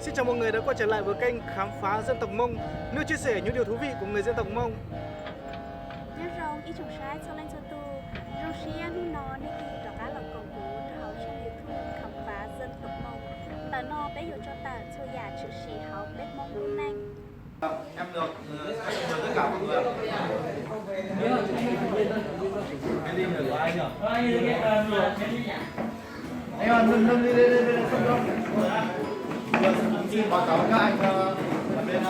Xin chào mọi người đã quay trở lại với kênh Khám phá dân tộc Mông, nơi chia sẻ những điều thú vị của người dân tộc Mông. Nhớ rong ít trong trái cho lên cho tu rong xia nu nó nên kỳ đó cá lồng cầu cú thảo trong YouTube khám phá dân tộc Mông. Tờ no bé hiểu cho tờ cho giả chữ sĩ hảo bếp mông luôn nanh. Em được tất cả mọi người. Cái gì được của anh nhỉ? Anh ơi, nâng đi không. Xin báo cáo các anh ở bên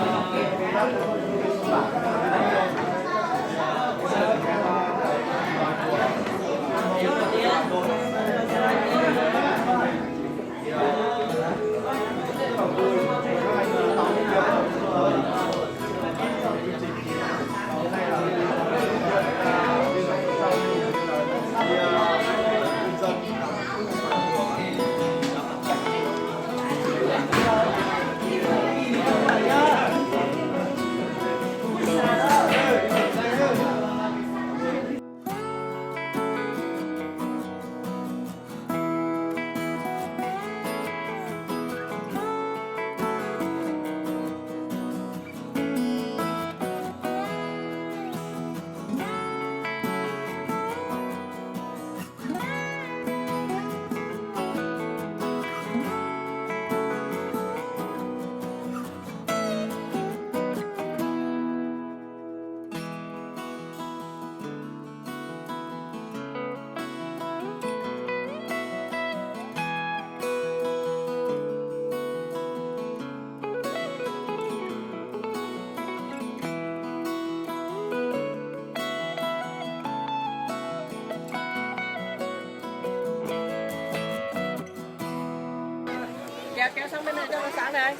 kéo sang bên này cho nó sáng này.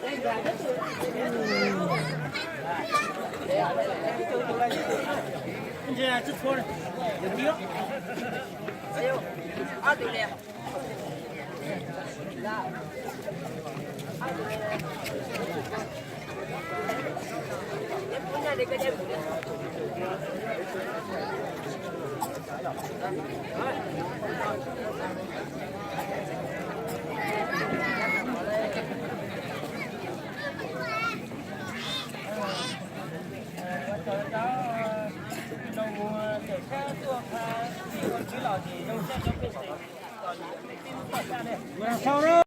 Giờ chút thôi. Đừng tiếc. Ayo. Ao đi nè. Em punya deh kerja. Sao rồi?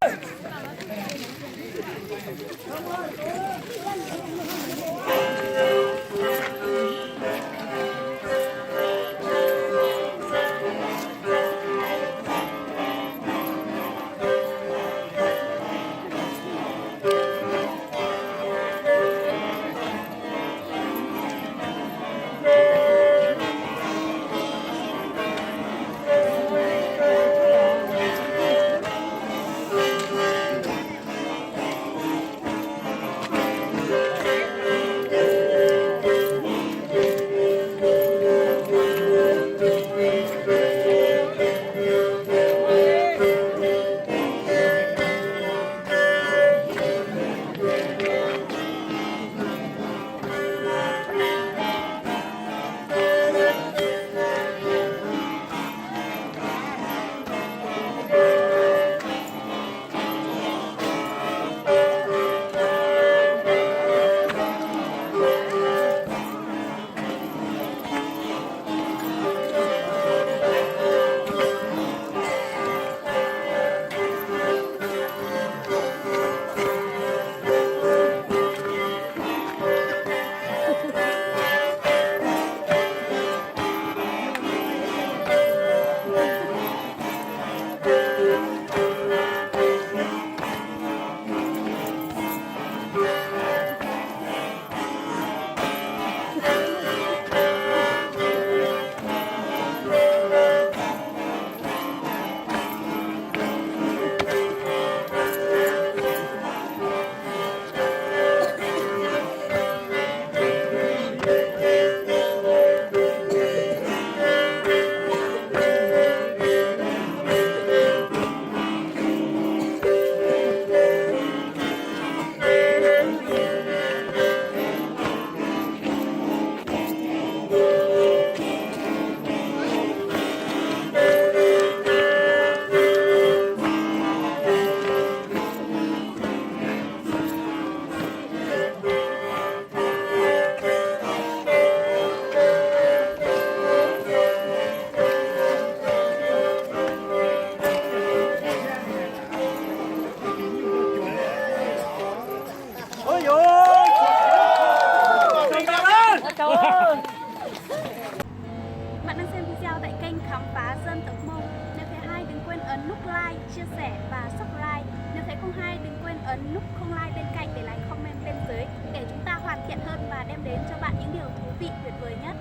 chia sẻ và subscribe. Nếu thấy không hay, đừng quên ấn nút không like bên cạnh để lại comment bên dưới để chúng ta hoàn thiện hơn và đem đến cho bạn những điều thú vị tuyệt vời nhất.